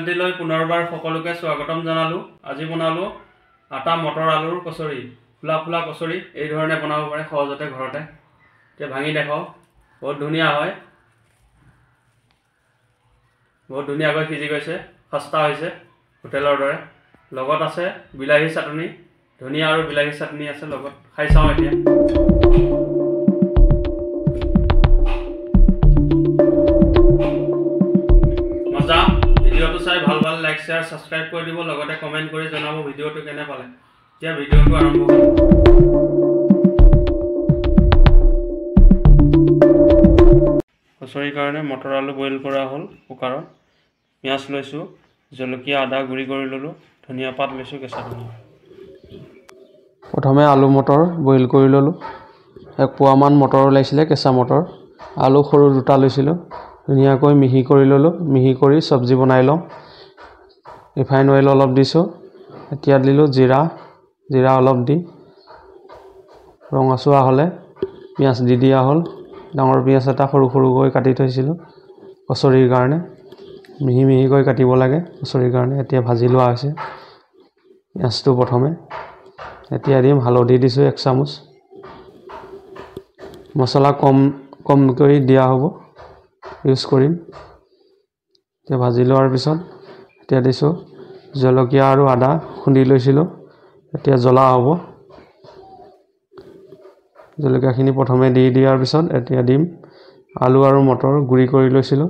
চেনেলটিলৈ পুনৰবাৰ সকলোকে স্বাগতম জনালো। আজি বনালো আটা মটৰ আলুৰ কচুৰি। ফুলা ফুলা কচুৰি এই ধৰণে বনাব পাৰে সহজতে ঘৰতে। এতিয়া ভাঙি দেখো, বহুত ধুনীয়া হয়, বহুত ধুনীয়াকৈ সিজি গৈছে, সস্তা হৈছে হোটেলৰ দৰে। লগত আছে বিলাহী চাটনি, ধনিয়া আৰু বিলাহী চাটনি আছে লগত। খাই চাওঁ এতিয়া। মজা। ভিডিওটো চাই ভাল লাইক শেয়াৰ সাবস্ক্ৰাইব কৰি দিব, লগতে কমেন্ট কৰি জনাব ভিডিওটো কেনে পালে। এতিয়া ভিডিওটো আৰম্ভ কৰিম। কচুৰিৰ কাৰণে মটৰ আলু বইল কৰা হ'ল কুকাৰত। পিঁয়াজ লৈছোঁ, জলকীয়া আদা গুড়ি কৰি ল'লোঁ, ধনিয়া পাত লৈছোঁ, কেঁচা ধনিয়া। প্ৰথমে আলু মটৰ বইল কৰি ল'লোঁ। 1 পোৱামান মটৰ ওলাইছিলে, কেঁচা মটৰ। আলু সৰু 2টা লৈছিলোঁ, ধুনীয়াকৈ মিহি কৰি ল'লোঁ। মিহি কৰি চব্জি বনাই ল'ম। ৰিফাইন অইল অলপ দিছোঁ। এতিয়া দিলোঁ জিৰা অলপ দি ৰঙচুৱা হ'লে পিঁয়াজ দি দিয়া হ'ল। ডাঙৰ পিঁয়াজ এটা সৰু সৰুকৈ কাটি থৈছিলোঁ কচুৰিৰ কাৰণে। মিহি মিহিকৈ কাটিব লাগে কচুৰিৰ কাৰণে। এতিয়া ভাজি লোৱা হৈছে পিঁয়াজটো প্ৰথমে। এতিয়া দিম হালধি দিছোঁ 1 চামুচ। মছলা কমকৈ দিয়া হ'ব, ইউজ কৰিম। এতিয়া ভাজি লোৱাৰ পিছত এতিয়া দিছোঁ জলকীয়া আৰু আদা খুন্দি লৈছিলোঁ। এতিয়া জ্বলা হ'ব। জলকীয়াখিনি প্ৰথমে দি দিয়াৰ পিছত এতিয়া দিম আলু আৰু মটৰ গুড়ি কৰি লৈছিলোঁ,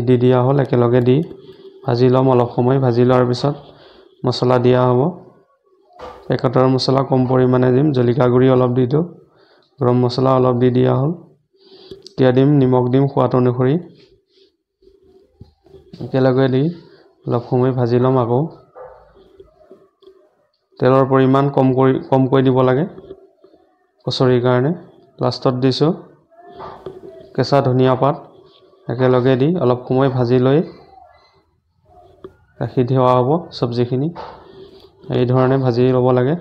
দি দিয়া হ'ল। একেলগে দি ভাজি ল'ম অলপ সময়। ভাজি লোৱাৰ পিছত মছলা দিয়া হ'ব। পেকেটৰ মছলা কম পৰিমাণে দিম। জলকীয়া গুড়ি অলপ দি দিওঁ, গৰম মছলা অলপ দি দিয়া হ'ল। এতিয়া দিম নিমখ দিম সোৱাদ অনুসৰি। একেলগে দি অলপ সময় ভাজি ল'ম আকৌ। তেলৰ পৰিমাণ কমকৈ দিব লাগে কচুৰিৰ কাৰণে। লাষ্টত দিছোঁ কেঁচা ধনিয়া পাত। একেলগে দি অলপ সময় ভাজি লৈ ৰাখি থোৱা হ'ব চব্জিখিনি। এই ধৰণে ভাজি ল'ব লাগে,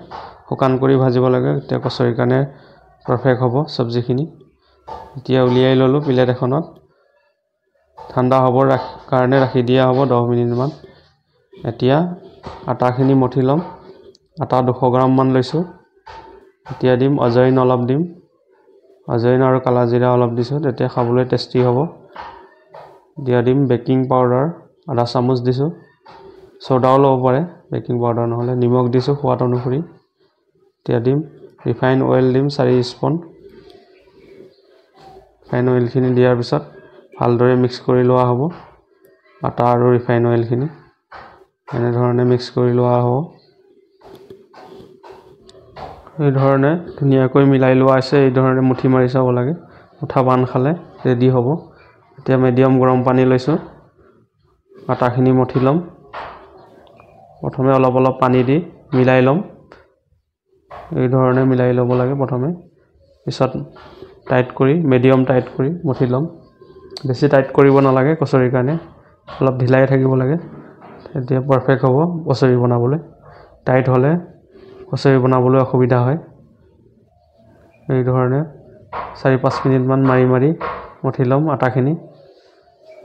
শুকান কৰি ভাজিব লাগে। তেতিয়া কচুৰিৰ কাৰণে পাৰফেক্ট হ'ব চব্জিখিনি। এতিয়া উলিয়াই ল'লোঁ প্লেট এখনত। ঠাণ্ডা হ'বৰ কাৰণে ৰাখি দিয়া হ'ব 10 মিনিটমান। এতিয়া আটাখিনি মঠি ল'ম। আটা 200 গ্ৰামমান লৈছোঁ। এতিয়া দিম অজৱাইন অলপ দিম। অজৱাইন আৰু কালা জিৰা অলপ দিছোঁ, তেতিয়া খাবলৈ টেষ্টি হ'ব। দিয়া দিম বেকিং পাউডাৰ আধা চামুচ দিছোঁ। চ'দাও ল'ব পাৰে বেকিং পাউডাৰ নহ'লে। নিমখ দিছোঁ সোৱাদ অনুসৰি। এতিয়া দিম ৰিফাইন অইল দিম 4 স্পুন। ৰিফাইন অইলখিনি দিয়াৰ পিছত ভালদৰে মিক্স কৰি লোৱা হ'ব। আটা আৰু ৰিফাইন অইলখিনি এনেধৰণে মিক্স কৰি লোৱা হ'ব। এই ধৰণে ধুনীয়াকৈ মিলাই লোৱা আছে। এই ধৰণে মুঠি মাৰি চাব লাগে। মুঠা বান্ধ খালে ৰেডি হ'ব। এতিয়া মিডিয়াম গৰম পানী লৈছোঁ। আটাখিনি মঠি ল'ম। প্ৰথমে অলপ পানী দি মিলাই ল'ম। এই ধৰণে মিলাই ল'ব লাগে প্ৰথমে। পিছত মিডিয়াম টাইট কৰি মঠি ল'ম। বেছি টাইট কৰিব নালাগে কচুৰিৰ কাৰণে, অলপ ঢিলাই থাকিব লাগে। তেতিয়া পাৰফেক্ট হ'ব কচুৰি বনাবলৈ। টাইট হ'লে কচুৰি বনাবলৈ অসুবিধা হয়। এই ধৰণে 4-5 মিনিটমান মাৰি মঠি ল'ম আটাখিনি।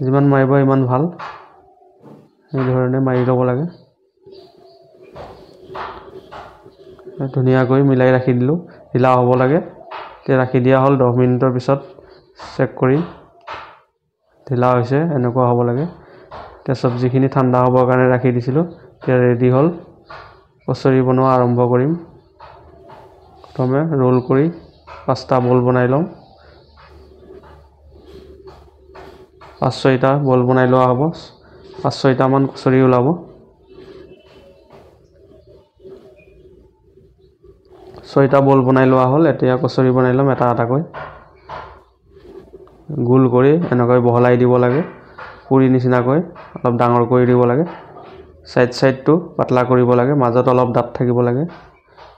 যিমান মাৰিব ইমান ভাল। এই ধৰণে মাৰি ল'ব লাগে। ধুনীয়াকৈ মিলাই ৰাখি দিলোঁ। ঢিলা হ'ব লাগে। এতিয়া ৰাখি দিয়া হ'ল। 10 মিনিটৰ পিছত চেক কৰি ঢিলা হৈছে, এনেকুৱা হ'ব লাগে। এতিয়া চব্জিখিনি ঠাণ্ডা হ'বৰ কাৰণে ৰাখি দিছিলোঁ। এতিয়া ৰেডি হ'ল। কচুৰি বনোৱা আৰম্ভ কৰিম। প্ৰথমে ৰোল কৰি 5টা বল বনাই ল'ম। 5-6টা বল বনাই লোৱা হ'ব। 5-6টামান কচুৰি ওলাব। 6টা বল বনাই লোৱা হ'ল। এতিয়া কচুৰি বনাই ল'ম এটা এটাকৈ। গোল কৰি এনেকৈ বহলাই দিব লাগে, পুৰি নিচিনাকৈ অলপ ডাঙৰ কৰি দিব লাগে। চাইডটো পাতলা কৰিব লাগে, মাজত অলপ ডাঠ থাকিব লাগে।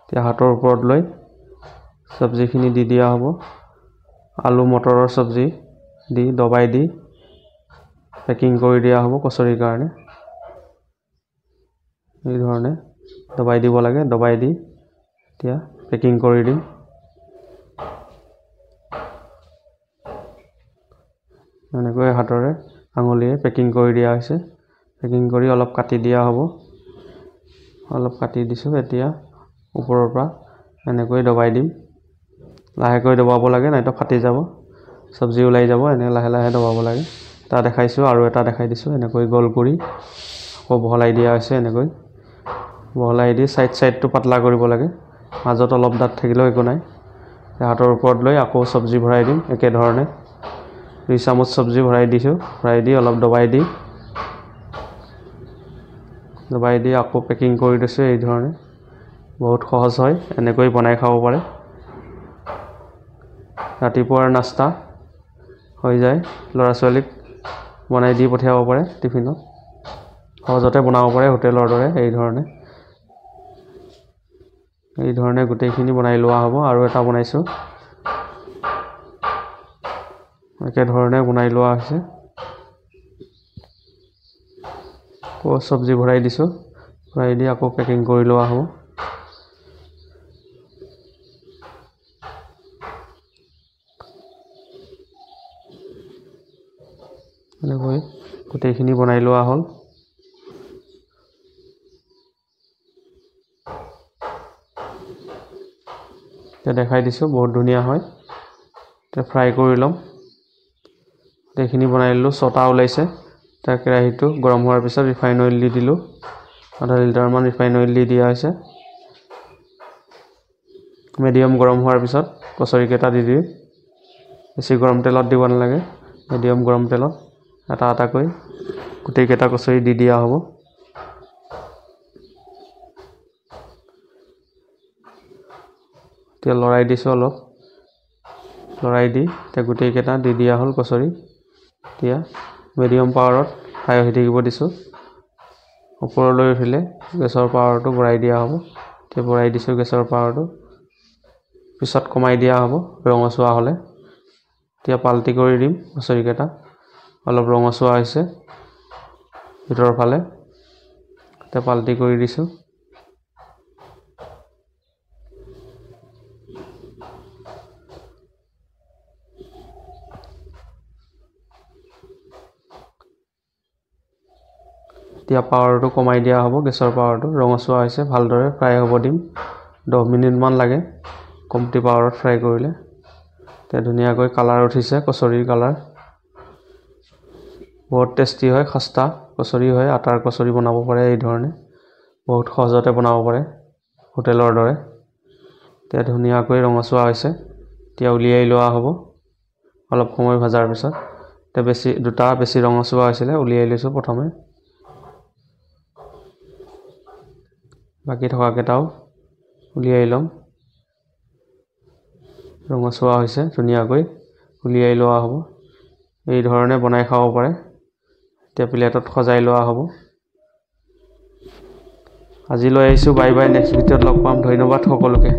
এতিয়া হাতৰ ওপৰত লৈ চব্জিখিনি দি দিয়া হ'ব। আলু মটৰৰ চব্জি দি দবাই দি পেকিং কৰি দিয়া হ'ব কচুৰিৰ কাৰণে। এই ধৰণে দবাই দিব লাগে। দবাই দি এতিয়া পেকিং কৰি দিম। এনেকৈ হাতৰে আঙুলিয়ে পেকিং কৰি দিয়া হৈছে। পেকিং কৰি অলপ কাটি দিয়া হ'ব। অলপ কাটি দিছোঁ। এতিয়া ওপৰৰ পৰা এনেকৈ দবাই দিম। লাহেকৈ দবাব লাগে, নাইতো ফাটি যাব, চব্জি ওলাই যাব। এনে লাহে লাহে দবাব লাগে। এটা দেখাইছোঁ আৰু এটা দেখাই দিছোঁ। এনেকৈ গোল কৰি আকৌ বহলাই দিয়া হৈছে। এনেকৈ বহলাই দি চাইডটো পাতলা কৰিব লাগে। মাজত অলপ দাঁত থাকিলেও একো নাই। হাতৰ ওপৰত লৈ আকৌ চব্জি ভৰাই দিম একেধৰণে। 2 চামুচ চব্জি ভৰাই দিছোঁ। ভৰাই দি অলপ দবাই দি আকৌ পেকিং কৰি দিছোঁ। এই ধৰণে বহুত সহজ হয়। এনেকৈ বনাই খাব পাৰে। ৰাতিপুৱাৰ নাস্তা হৈ যায়। ল'ৰা ছোৱালীক বনাই দি পঠিয়াব পাৰে টিফিনত। সহজতে বনাব পাৰে হোটেলৰ দৰে। এই ধৰণে গোটেইখিনি বনাই লোৱা হ'ব। আৰু এটা বনাইছোঁ, একেধৰণে বনাই লোৱা হৈছে। আকৌ চব্জি ভৰাই দিছোঁ। ভৰাই দি আকৌ পেকিং কৰি লোৱা হ'ব। এনেকৈ গোটেইখিনি বনাই লোৱা হ'ল। এতিয়া দেখাই দিছোঁ, বহুত ধুনীয়া হয়। এতিয়া ফ্ৰাই কৰি ল'ম। গোটেইখিনি বনাই ল'লোঁ। 6টা ওলাইছে। এতিয়া কেৰাহীটো গৰম হোৱাৰ পিছত ৰিফাইন অইল দি দিলোঁ। আধা লিটাৰমান ৰিফাইন অইল দি দিয়া হৈছে। মিডিয়াম গৰম হোৱাৰ পিছত কচুৰিকেইটা দি দিম। বেছি গৰম তেলত দিব নালাগে, মিডিয়াম গৰম তেলত এটা এটাকৈ গোটেইকেইটা কচুৰি দি দিয়া হ'ব। এতিয়া লৰাই দিছোঁ অলপ। লৰাই দি এতিয়া গোটেইকেইটা দি দিয়া হ'ল কচুৰি। এতিয়া মিডিয়াম পাৱাৰত ফ্ৰাই হৈ থাকিব দিছোঁ। ওপৰলৈ উঠিলে গেছৰ পাৱাৰটো বঢ়াই দিয়া হ'ব। এতিয়া বঢ়াই দিছোঁ গেছৰ পাৱাৰটো। পিছত কমাই দিয়া হ'ব ৰঙচুৱা হ'লে। এতিয়া পাল্টি কৰি দিম কচুৰিকেইটা। অলপ ৰঙচুৱা হৈছে ভিতৰৰ ফালে। এতিয়া পাল্টি কৰি দিছোঁ। এতিয়া পাৱাৰটো কমাই দিয়া হ'ব, গেছৰ পাৱাৰটো। ৰঙচুৱা হৈছে, ভালদৰে ফ্ৰাই হ'ব দিম। 10 মিনিটমান লাগে কমটি পাৱাৰত ফ্ৰাই কৰিলে। এতিয়া ধুনীয়াকৈ কালাৰ উঠিছে, কচুৰিৰ কালাৰ। বহুত টেষ্টি হয়, খাস্তা কচুৰি হয়। আটাৰ কচুৰি বনাব পাৰে এই ধৰণে। বহুত সহজতে বনাব পাৰে হোটেলৰ দৰে। এতিয়া ধুনীয়াকৈ ৰঙচুৱা হৈছে। এতিয়া উলিয়াই লোৱা হ'ব অলপ সময় ভজাৰ পিছত। এতিয়া দুটা বেছি ৰঙচুৱা হৈছিলে, উলিয়াই লৈছোঁ প্ৰথমে। বাকী থকাকেইটাও উলিয়াই ল'ম। ৰঙচুৱা হৈছে ধুনীয়াকৈ, উলিয়াই লোৱা হ'ব। এই ধৰণে বনাই খাব পাৰে। এতিয়া প্লেটত সজাই লোৱা হ'ব। আজিলৈ আহিছোঁ। Bye bye. নেক্সট ভিডিঅ'ত লগ পাম। ধন্যবাদ সকলোকে।